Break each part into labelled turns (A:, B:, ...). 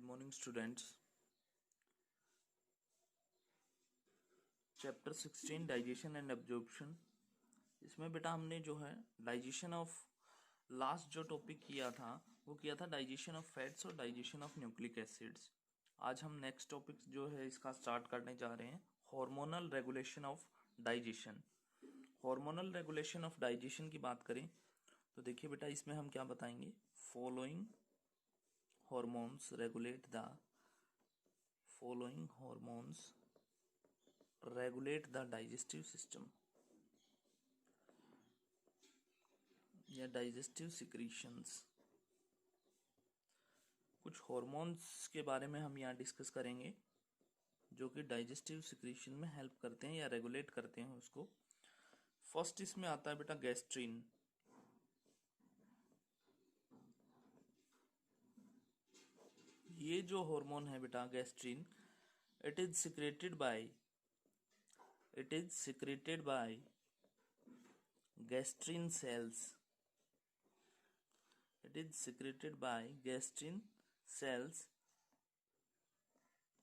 A: Morning students. Chapter 16 digestion and absorption. इसमें बेटा हमने जो है डाइजेशन ऑफ लास्ट जो टॉपिक किया था वो किया था डाइजेशन ऑफ फैट्स और डाइजेशन ऑफ न्यूक्लिक एसिड्स। आज हम नेक्स्ट टॉपिक जो है इसका स्टार्ट करने जा रहे हैं, hormonal regulation of digestion. Hormonal regulation of digestion की बात करें तो देखिए बेटा इसमें हम क्या बताएंगे, following hormones regulate the digestive system या डाइजेस्टिव सिक्रीशंस। कुछ हॉर्मोन्स के बारे में हम यहाँ डिस्कस करेंगे जो कि डाइजेस्टिव सिक्रीशन में हेल्प करते हैं या रेगुलेट करते हैं उसको। फर्स्ट इसमें आता है बेटा गैस्ट्रिन। ये जो हार्मोन है बेटा gastrin, it is secreted by gastrin cells. It is secreted by gastrin cells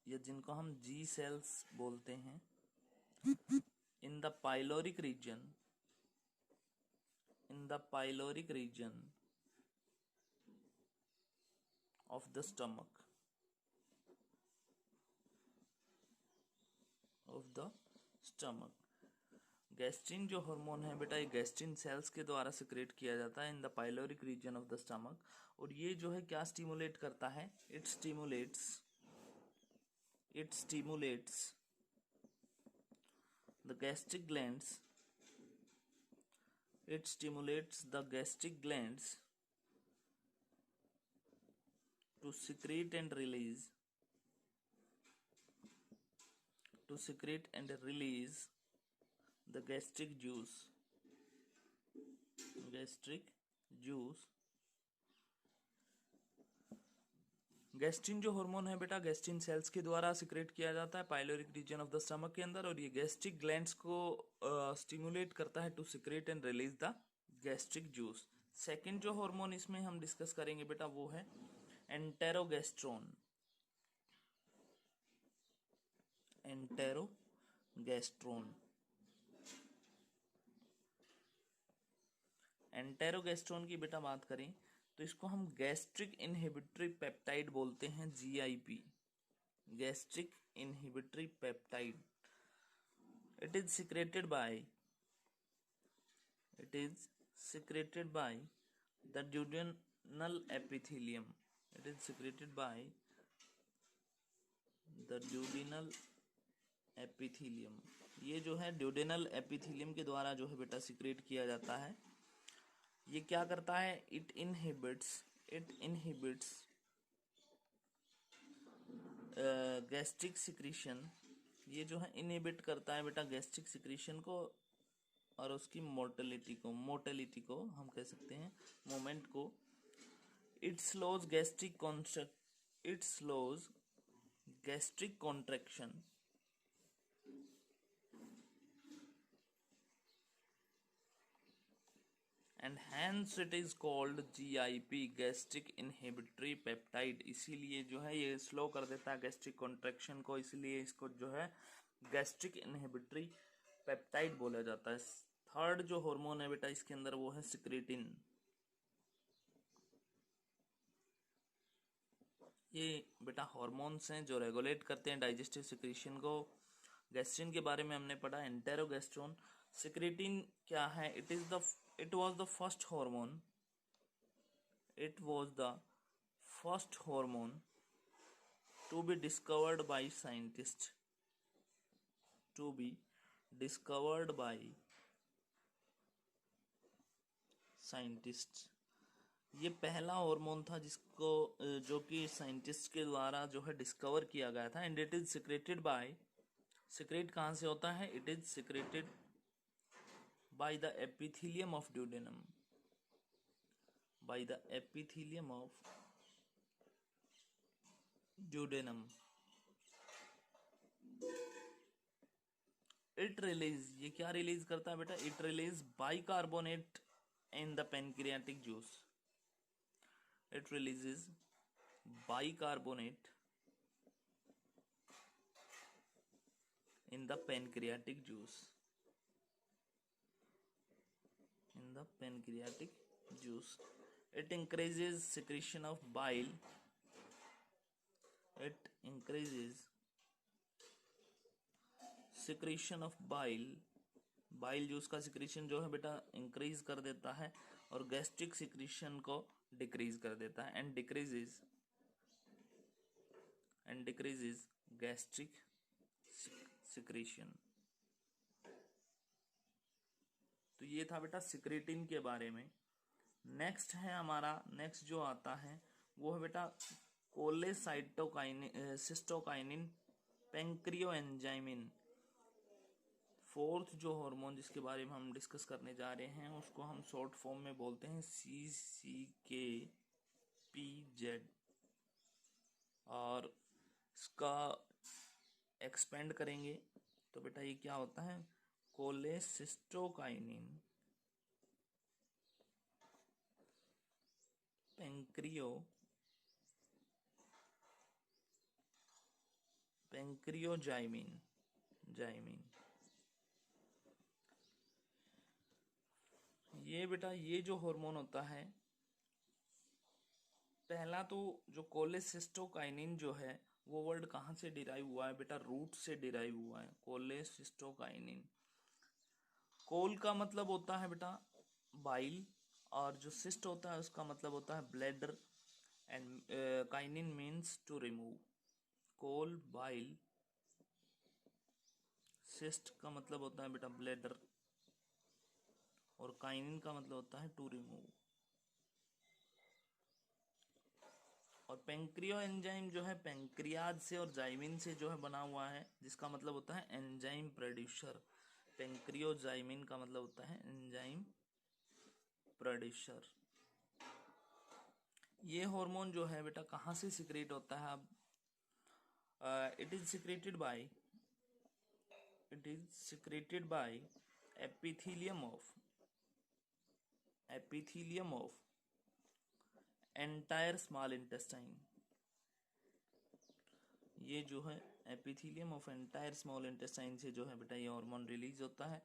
A: या जिनको हम जी सेल्स बोलते हैं, in the pyloric region of the stomach gastrin जो हार्मोन है बेटा ये गैस्ट्रिन सेल्स के द्वारा सिक्रेट किया जाता है in the pyloric region of the stomach. और ये जो है क्या स्टिमुलेट करता है, it stimulates the gastric glands to secrete and release the gastric juice gastrin जो हार्मोन है बेटा गैस्ट्रिन सेल्स के द्वारा सिक्रेट किया जाता है pyloric region of the stomach के अंदर, और ये गैस्ट्रिक ग्लैंड्स को स्टिमुलेट करता है to secrete and release the gastric juice. Second जो हार्मोन इसमें हम डिस्कस करेंगे बेटा वो है एंटेरोगेस्ट्रोन। एंटेरोगेस्ट्रोन की बेटा बात करें तो इसको हम गैस्ट्रिक इनहिबिटरी पेप्टाइड बोलते हैं, GIP, gastric inhibitory peptide. It is secreted by the duodenal epithelium। It is secreted by the duodenal epithelium। ये जो है duodenal epithelium के द्वारा जो है बेटा सिक्रेट किया जाता है। ये क्या करता है, इट इनहिबिट्स गैस्ट्रिक सिक्रीशन। ये जो है इनहिबिट करता है बेटा गैस्ट्रिक सिक्रीशन को और उसकी मोटिलिटी को हम कह सकते हैं, मोमेंट को। It slows gastric contraction and hence it is called GIP, gastric inhibitory peptide. इसीलिए जो है ये स्लो कर देता है गैस्ट्रिक कॉन्ट्रैक्शन को, इसलिए इसको जो है गैस्ट्रिक इनहिबिटरी पेप्टाइड बोला जाता है। थर्ड जो हार्मोन है बेटा इसके अंदर वो है सिक्रेटिन। ये बेटा हार्मोन्स हैं जो रेगुलेट करते हैं डाइजेस्टिव सिक्रीशन को। गैस्ट्रिन के बारे में हमने पढ़ा, एंटेरोगेस्ट्रोन। सिक्रेटिन क्या है, it was the first hormone to be discovered by scientists, ये पहला हार्मोन था जिसको जो कि साइंटिस्ट के द्वारा जो है डिस्कवर किया गया था। एंड इट इज सिक्रेट कहाँ से होता है, it is secreted by the epithelium of duodenum, it release, ये क्या रिलीज करता है बेटा, it release bicarbonate in the pancreatic juice। it releases bicarbonate in the pancreatic juice. In the pancreatic juice, it increases secretion of bile. It increases secretion of bile. Bile juice का secretion जो है बेटा increase कर देता है और gastric secretion को decrease कर देता है एंड डिक्रीजेस गैस्ट्रिक सिक्रीशन। तो ये था बेटा सिक्रेटिन के बारे में। नेक्स्ट है हमारा, नेक्स्ट जो आता है वो है बेटा कोलेसाइटोकाइनिन, सिस्टोकाइनिन, पेंक्रियोएंजाइमिन। फोर्थ जो हार्मोन जिसके बारे में हम डिस्कस करने जा रहे हैं उसको हम शॉर्ट फॉर्म में बोलते हैं CCKPZ, और इसका एक्सपेंड करेंगे तो बेटा ये क्या होता है, कोलेसिस्टोकाइनिन, पेंक्रियोजाइमिन। ये बेटा ये जो हार्मोन होता है, पहला तो जो कोलेसिस्टोकाइनिन जो है वो वर्ड कहाँ से डिराइव हुआ है बेटा, रूट से डिराइव हुआ है। कोलेसिस्टोकाइनिन, कोल का मतलब होता है बेटा बाइल, और जो सिस्ट होता है उसका मतलब होता है bladder, and kinin means to remove. Chole bile, cyst का मतलब होता है बेटा ब्लैडर, और काइनिन का मतलब होता है टू रिमूव। और पेंक्रियो एंजाइम जो है पेंक्रियाज से और जाइमिन से जो है बना हुआ है, जिसका मतलब होता है एंजाइम प्रोड्यूसर। पेंक्रियोजाइमिन का मतलब होता है एंजाइम प्रोड्यूसर। ये हार्मोन जो है बेटा कहाँ से सिक्रेट होता है, अब it is secreted bye epithelium of entire small intestine। ये जो है epithelium of entire small intestine से जो है बेटा ये हार्मोन रिलीज होता है,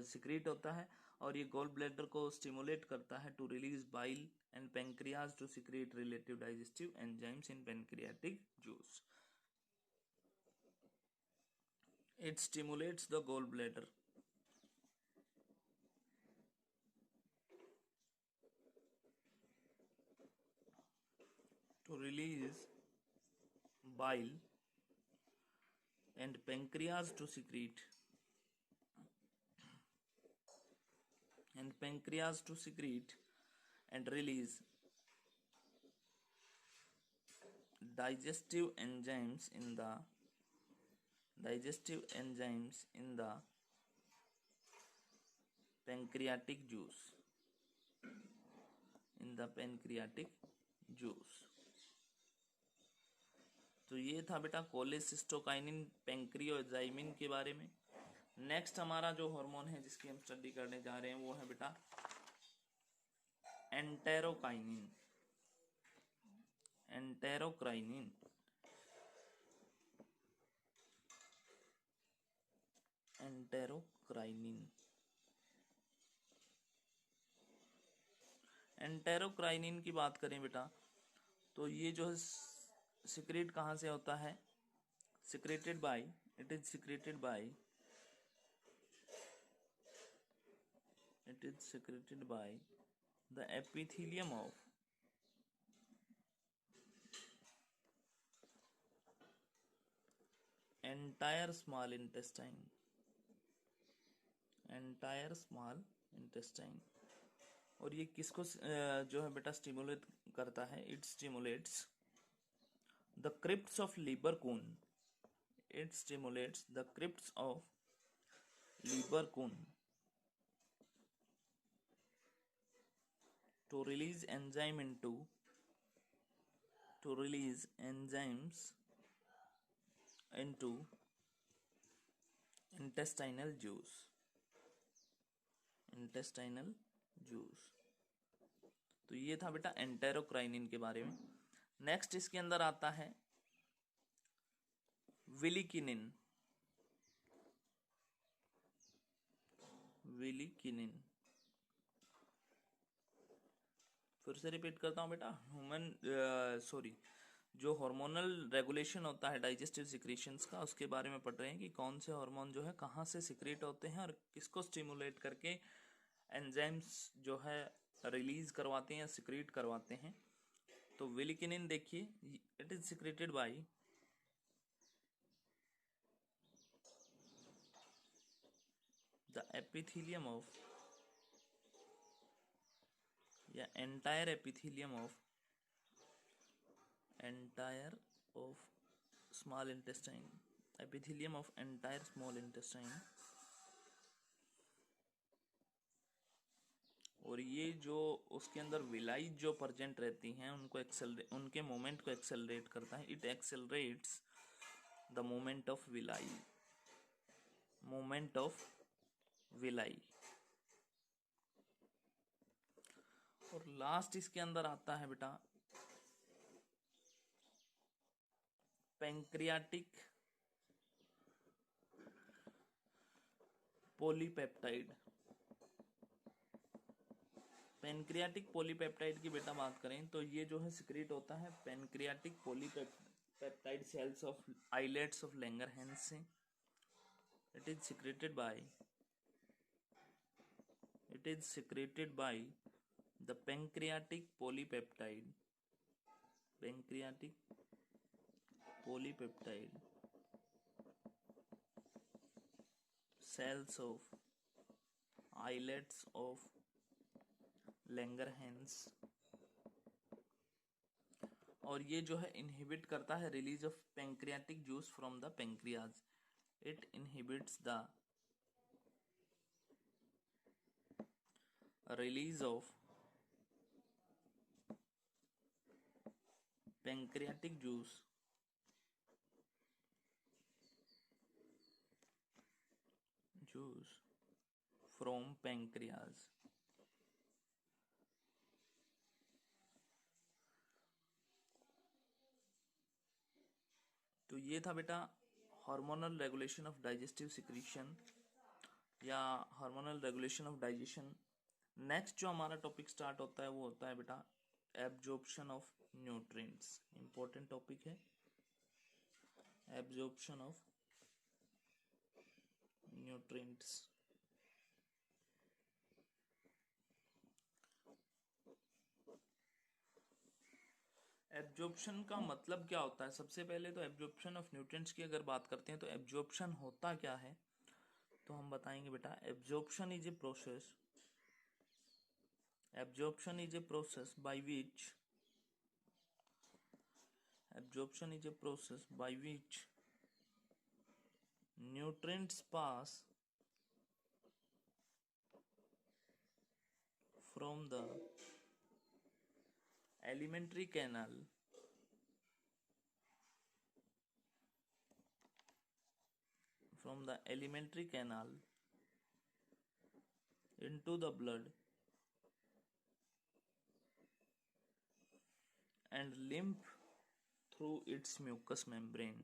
A: सिक्रेट होता है, और ये गॉल ब्लैडर को स्टिमुलेट करता है to release bile and pancreas to secrete relative digestive enzymes in pancreatic juice. It stimulates the gallbladder to release bile and pancreas to secrete and release digestive enzymes in the pancreatic juice। तो ये था बेटा cholecystokinin पेंक्रियोजाइमिन के बारे में। Next हमारा जो hormone है जिसकी हम स्टडी करने जा रहे हैं वो है बेटा एंटेरोक्राइनिन। एंटेरोक्राइनिन की बात करें बेटा तो ये जो है सिक्रेट कहाँ से होता है, it is secreted by the epithelium of entire small intestine। और ये किसको जो है बेटा स्टिमुलेट करता है, it stimulates the crypts of Lieberkuhn. to release enzymes into intestinal juice। तो ये था बेटा एंटेरोक्राइनिन के बारे में। नेक्स्ट इसके अंदर आता है विलिकिनिन। विलिकिनिन। फिर से रिपीट करता हूँ बेटा, जो हार्मोनल रेगुलेशन होता है डाइजेस्टिव सिक्रीशंस का, उसके बारे में पढ़ रहे हैं कि कौन से हार्मोन जो है कहाँ से सिक्रीट होते हैं और किसको स्टिमुलेट करके एंजाइम्स जो है रिलीज करवाते हैं या सिक्रीट करवाते हैं। तो विलिकिनिन देखिए, it is secreted by the epithelium of या entire epithelium of small intestine, epithelium of entire small intestine. और ये जो उसके अंदर विलाई जो प्रेजेंट रहती हैं उनके मोमेंट को एक्सेलरेट करता है। It accelerates the moment of villi. और लास्ट इसके अंदर आता है बेटा पैंक्रियाटिक पॉलीपेप्टाइड। पैंक्रियाटिक पॉलीपेप्टाइड की बेटा बात करें तो ये जो है सिक्रीट होता है pancreatic polypeptide cells of islets of Langerhans से। It is secreted by the pancreatic polypeptide cells of islets of Langerhans। और ये जो है इनहिबिट करता है release of pancreatic juice from the pancreas. It inhibits the release of pancreatic juice from pancreas. तो ये था बेटा hormonal regulation of digestive secretion या hormonal regulation of digestion. Next जो हमारा टॉपिक स्टार्ट होता है वो होता है बेटा absorption of nutrients. Important topic है एब्जॉर्प्शन ऑफ न्यूट्रिएंट्स। एब्जॉर्प्शन का मतलब क्या होता है? सबसे पहले तो एब्जॉर्प्शन ऑफ न्यूट्रिएंट्स की अगर बात करते हैं तो एब्जॉर्प्शन होता क्या है, तो हम बताएंगे बेटा absorption is a process by which nutrients pass from the alimentary canal into the blood and lymph through its mucous membrane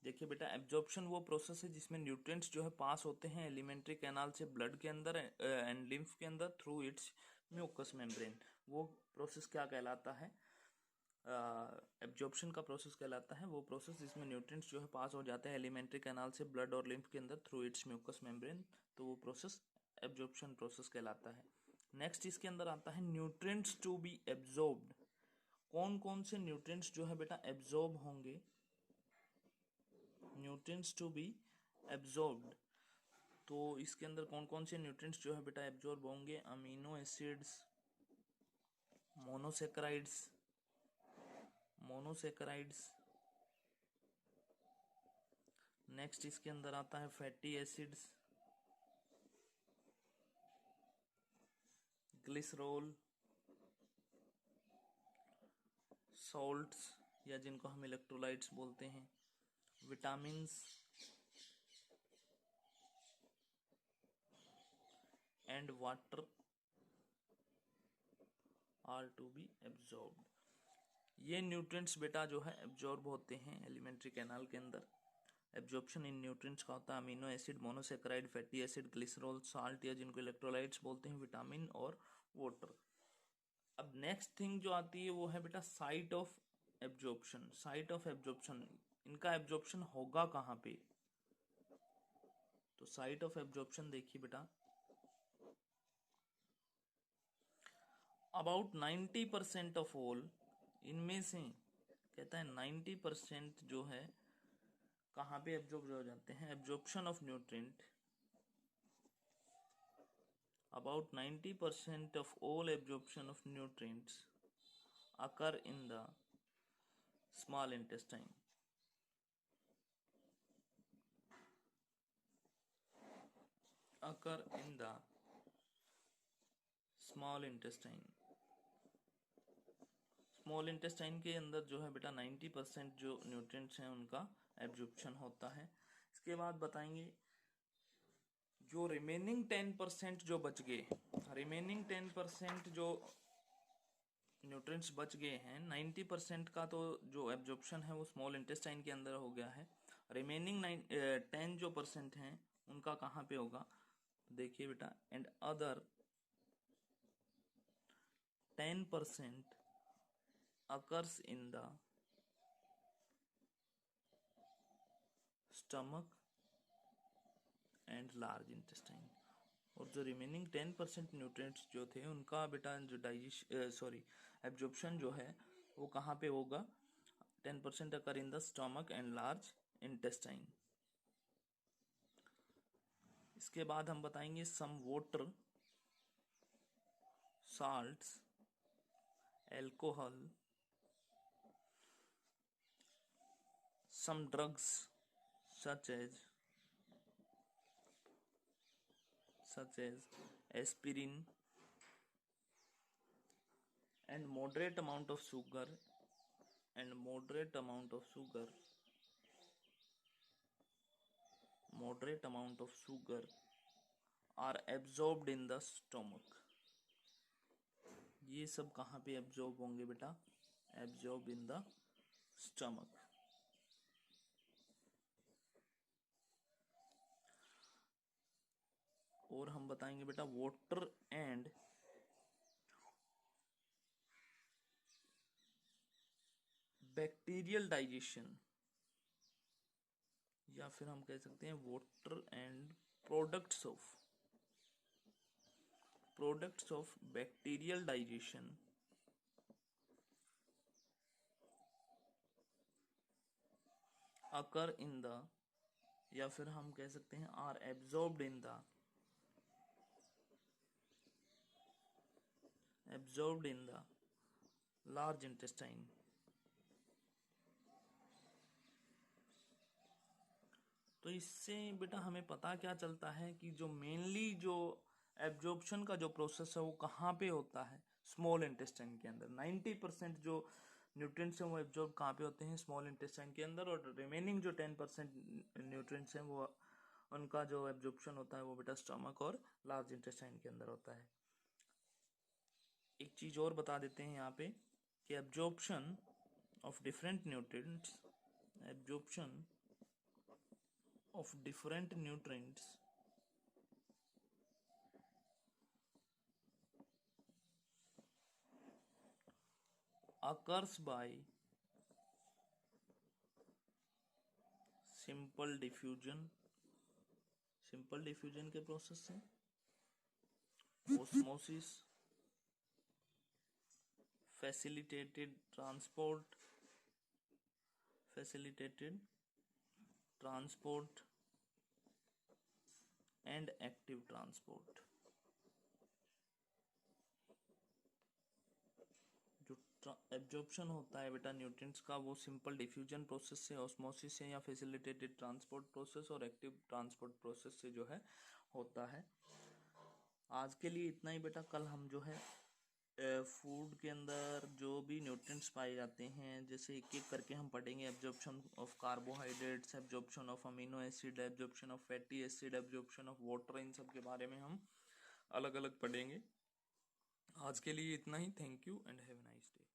A: देखिए बेटा एब्जॉर्प्शन वो प्रोसेस है जिसमें न्यूट्रिएंट्स जो है पास होते हैं एलिमेंट्री कैनाल से ब्लड के अंदर एंड लिम्फ के अंदर थ्रू इट्स म्यूकस मेम्ब्रेन। वो प्रोसेस क्या कहलाता है? एब्जॉर्प्शन का प्रोसेस कहलाता है वो प्रोसेस जिसमें न्यूट्रिएंट्स जो है पास हो जाते हैं एलिमेंट्री कैनाल से ब्लड और लिम्फ के अंदर थ्रू इट्स म्यूकस मेम्ब्रेन। तो वो प्रोसेस एब्जॉर्प्शन प्रोसेस कहलाता है। नेक्स्ट इसके अंदर आता है न्यूट्रिएंट्स टू बी एब्जॉर्ब्ड। कौन कौन से न्यूट्रिएंट्स जो है बेटा एब्जॉर्ब होंगे? न्यूट्रिएंट्स टू बी एब्जॉर्ब्ड, तो इसके अंदर कौन कौन से न्यूट्रिएंट्स जो है बेटा एब्जॉर्ब होंगे? Amino acids, monosaccharides. नेक्स्ट इसके अंदर आता है फैटी एसिड्स, ग्लिसरॉल, सॉल्ट्स या जिनको हम इलेक्ट्रोलाइट्स बोलते हैं, vitamins and water are to be absorbed. ये न्यूट्रिएंट्स बेटा जो है एब्जॉर्ब होते हैं एलिमेंट्री कैनाल के अंदर। एब्जॉर्प्शन इन न्यूट्रिएंट्स का होता है amino acid, monosaccharide, fatty acid, glycerol, salt या जिनको इलेक्ट्रोलाइट्स बोलते हैं, विटामिन और वाटर। अब नेक्स्ट थिंग जो आती है वो है बेटा site of absorption. Site of absorption, इनका एब्जॉर्प्शन होगा कहाँ पे? तो साइट ऑफ एब्जॉर्प्शन देखिए बेटा, अबाउट 90% ऑफ ऑल, इनमें से कहता है 90% जो है कहाँ पे एब्जॉर्ब हो जाते हैं? Absorption of nutrient, about 90% of all absorption of nutrients occur in the small intestine. Occur in the small intestine. Small intestine के अंदर जो है बेटा 90% जो न्यूट्रिएंट्स हैं उनका एब्जॉर्प्शन होता है। इसके बाद बताएंगे जो रिमेनिंग 10% जो बच गए, रिमेनिंग 10% जो न्यूट्रिएंट्स बच गए हैं, 90% का तो जो एब्जॉर्प्शन है वो स्मॉल इंटेस्टाइन के अंदर हो गया है। रिमेनिंग 10 जो परसेंट हैं उनका कहाँ पे होगा? देखिए बेटा, and other 10% occurs in the stomach and large intestine. और जो रिमेनिंग 10% न्यूट्रिएंट्स जो थे उनका बेटा जो एब्जॉर्प्शन जो है वो कहाँ पे होगा? 10% occur in the stomach and large intestine. इसके बाद हम बताएंगे some water, salts, alcohol, some drugs such as aspirin, and moderate amount of sugar are absorbed in the stomach. ये सब कहाँ पे एब्जॉर्ब होंगे बेटा? Absorb in the stomach. और हम बताएंगे बेटा वाटर एंड बैक्टीरियल डाइजेशन, या फिर हम कह सकते हैं water and products of bacterial digestion occur in the, या फिर हम कह सकते हैं are absorbed in the large intestine. तो इससे बेटा हमें पता क्या चलता है कि जो मेनली जो एब्जॉर्प्शन का जो प्रोसेस है वो कहाँ पे होता है? स्मॉल इंटेस्टाइन के अंदर। 90% जो न्यूट्रिएंट्स हैं वो एब्जॉर्ब कहाँ पे होते हैं? स्मॉल इंटेस्टाइन के अंदर। और रिमेनिंग जो 10% न्यूट्रिएंट्स हैं वो उनका जो एब्जॉर्प्शन होता है वो बेटा स्टमक और लार्ज इंटेस्टाइन के अंदर होता है। एक चीज और बता देते हैं यहाँ पे कि absorption of different nutrients occurs by simple diffusion के प्रोसेस से, osmosis, facilitated transport and active transport। जो एब्जॉर्प्शन होता है बेटा न्यूट्रिएंट्स का वो सिंपल डिफ्यूजन प्रोसेस से, ऑस्मोसिस से, या फैसिलिटेटेड ट्रांसपोर्ट प्रोसेस और एक्टिव ट्रांसपोर्ट प्रोसेस से जो है होता है। आज के लिए इतना ही बेटा। कल हम जो है फूड के अंदर जो भी न्यूट्रिएंट्स पाए जाते हैं जैसे एक एक करके हम पढ़ेंगे। Absorption of carbohydrates, absorption of amino acid, absorption of fatty acid, absorption of water, इन सब के बारे में हम अलग अलग पढ़ेंगे। आज के लिए इतना ही। Thank you and have a nice day.